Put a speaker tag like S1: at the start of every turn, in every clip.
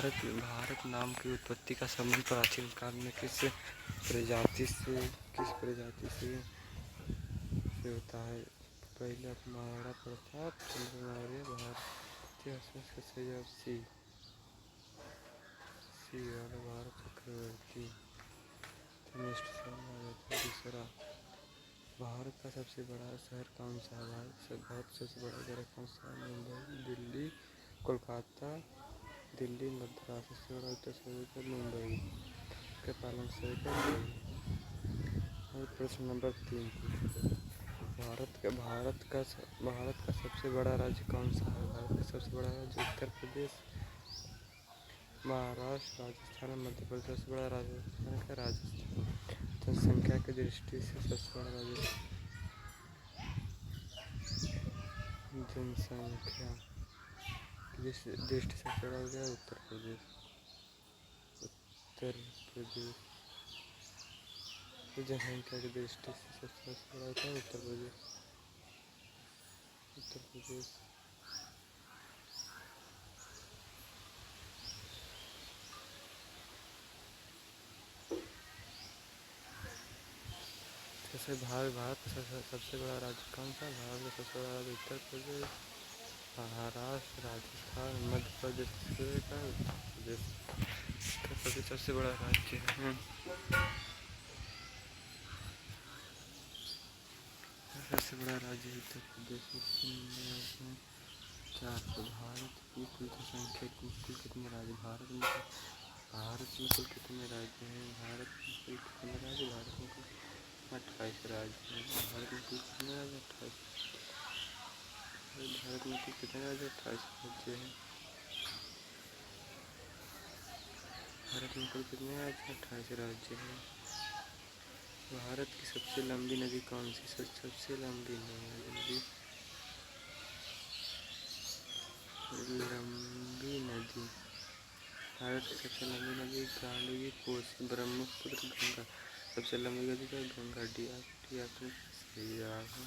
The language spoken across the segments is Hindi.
S1: भारत नाम की उत्पत्ति का संबंध प्राचीन काल में किस प्रजाति से होता है? पहले महाराणा प्रताप, चंद्र मौर्य, भारतीय सी वाला भारत चक्रवर्ती। दूसरा, भारत का सबसे बड़ा शहर कौन सा है? भारत का सबसे बड़ा शहर कौन सा है? मुंबई, दिल्ली, कोलकाता, दिल्ली, मद्रास। सबसे बड़ा उत्तर प्रदेश मुंबई के पालन से और प्रश्न नंबर 3, भारत का सबसे बड़ा राज्य कौन सा है? भारत का सबसे बड़ा राज्य उत्तर प्रदेश, महाराष्ट्र, राजस्थान, मध्य प्रदेश। सबसे बड़ा राजस्थान का राजस्थान। जनसंख्या की दृष्टि से सबसे बड़ा राज्य, जनसंख्या की दृष्टि से सबसे बड़ा हो गया उत्तर प्रदेश। जनसंख्या की दृष्टि से सबसे बड़ा होता है उत्तर प्रदेश। जैसे भारत का सबसे बड़ा राज्य कौन सा? भारत का सबसे बड़ा राज्य उत्तर प्रदेश, महाराष्ट्र, राजस्थान, मध्य प्रदेश। उत्तर प्रदेश सबसे बड़ा राज्य है। सबसे बड़ा राज्य उत्तर प्रदेश। 4, भारत की कुल जनसंख्या कुल कितने राज्य? भारत में कुल कितने राज्य हैं? भारत में कुल कितने राज्य? भारत में कुल 28 राज्य हैं। भारत में कुल कितने राज्य? 28। भारत में कुल कितने राज्य? 28 राज्य हैं। भारत में कुल कितने राज्य? 28 राज्य हैं। भारत की सबसे लंबी नदी कौन सी? सबसे लंबी नदी भारत की सबसे लंबी नदी गंडकी, कोसी, ब्रह्मपुत्र, गंगा। सबसे लंबी नदी का गंगा। डी ऑप्शन सही जवाब है।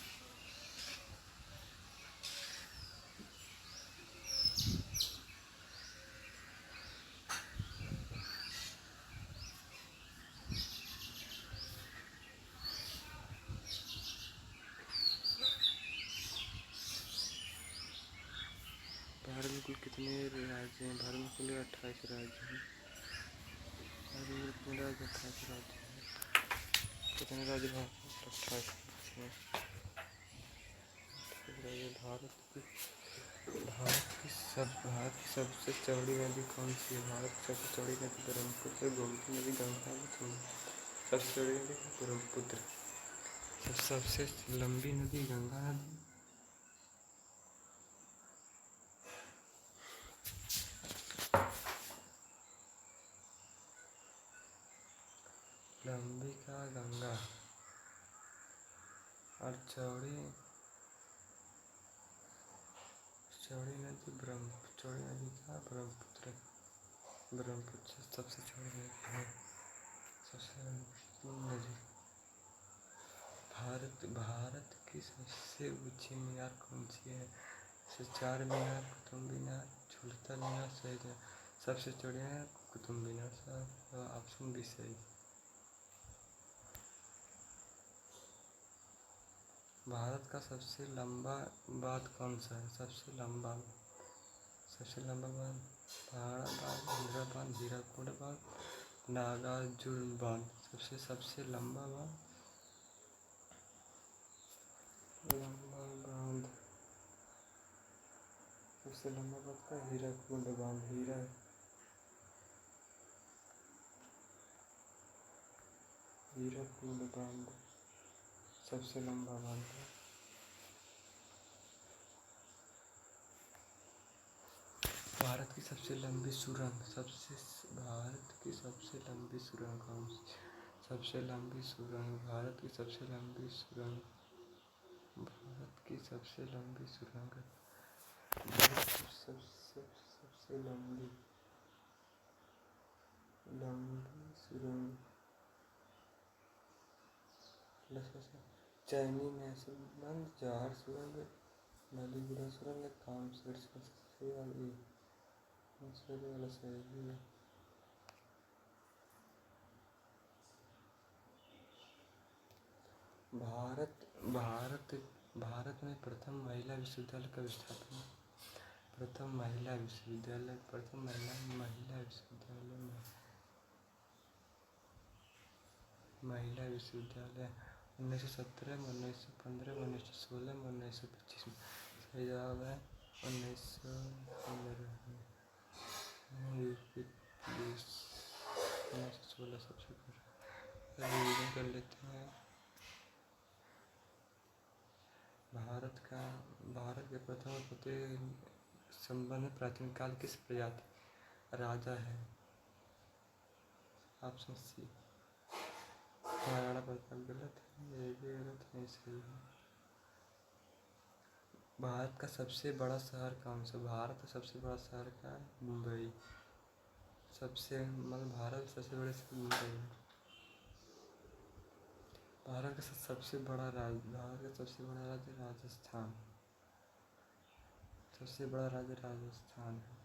S1: भारत में कुल कितने राज्य हैं? भारत में कुल 28 राज्य हैं। भारत में कितने राज्य? 28 राज्य हैं। कितने राज्य? भारत में 28 राज्य हैं। भारत की सबसे चौड़ी नदी कौन सी है? भारत की सबसे चौड़ी नदी ब्रह्मपुत्र, गोमती नदी, गंगा। सबसे चौड़ी नदी ब्रह्मपुत्र। सबसे लंबी नदी गंगा नदी। लंबी का गंगा और चौड़ी नदी ब्रह्मपुत्र। सबसे चौड़ी नदी है। सबसे लंबी नदी। भारत की सबसे ऊंची मीनार कौन सी है? 4 मीनार, कुतुब मीनार, झूलता मीनार, शहीद मीनार। सबसे चौड़ी मीनार कुतुब मीनार। ऑप्शन बी सही। भारत का सबसे लंबा बांध कौन सा है? सबसे लंबा बांध पहाड़ा बांध, इंदिरा बांध, हीराकुंड बांध, नागार्जुन बांध। सबसे लंबा बांध सबसे लंबा बांध का हीराकुंड बांध। हीराकुंड बांध सबसे लंबा बांध है। भारत की सबसे लंबी सुरंग कौन सी? सबसे लंबी सुरंग। भारत की सबसे लंबी सुरंग। सबसे लंबी सुरंग चैनी मैसूर, जवाहर सुरंग, नलीगुड़ा सुरंग, कामशेट सुरंग। ऑस्ट्रेलिया वाला सही है। भारत भारत भारत में प्रथम महिला विश्वविद्यालय कब स्थापित हुआ? प्रथम महिला विश्वविद्यालय महिला विश्वविद्यालय 1917 में, 1915 में, 1916 में, 1925 में। सही जवाब है 1915 में। प्लीज 1916 सबसे पहले रिवीजन कर लेते हैं। भारत के प्रथम पते संबंध प्राचीन काल किस प्रजाति राजा है? Option C Maharana Pratap. गलत है, ये भी गलत है, सही है। भारत का सबसे बड़ा शहर कौन सा? भारत का सबसे बड़ा शहर का है मुंबई। भारत का सबसे बड़ा शहर मुंबई है। भारत का सबसे बड़ा राज्य राजस्थान। सबसे बड़ा राज्य राजस्थान है।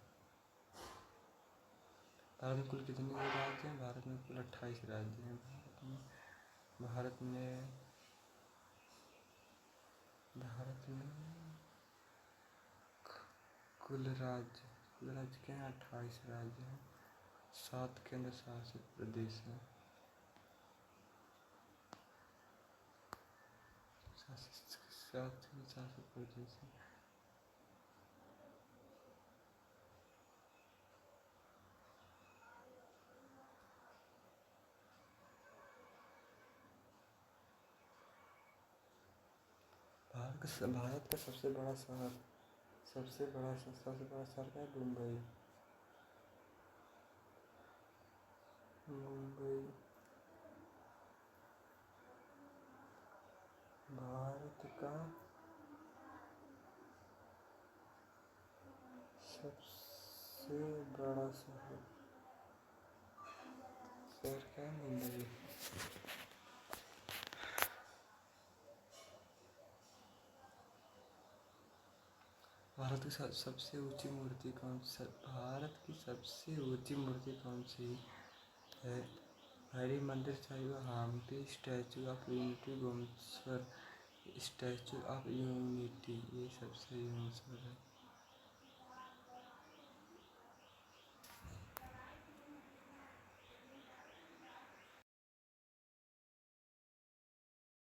S1: भारत में कुल कितने राज्य हैं? भारत में कुल 28 राज्य हैं। भारत में कुल राज्य के हैं 28 राज्य हैं। 7 केंद्र शासित प्रदेश हैं। शासित प्रदेश हैं। भारत का सबसे बड़ा शहर का है मुंबई। भारत का सबसे बड़ा शहर का है मुंबई। भारत की सबसे ऊंची मूर्ति कौन सी? भारत की सबसे ऊंची मूर्ति कौन सी है? Harmandir Sahib, Hampi, Statue of Unity, Bhubaneswar Statue of Unity. ये सबसे ऊंचा है।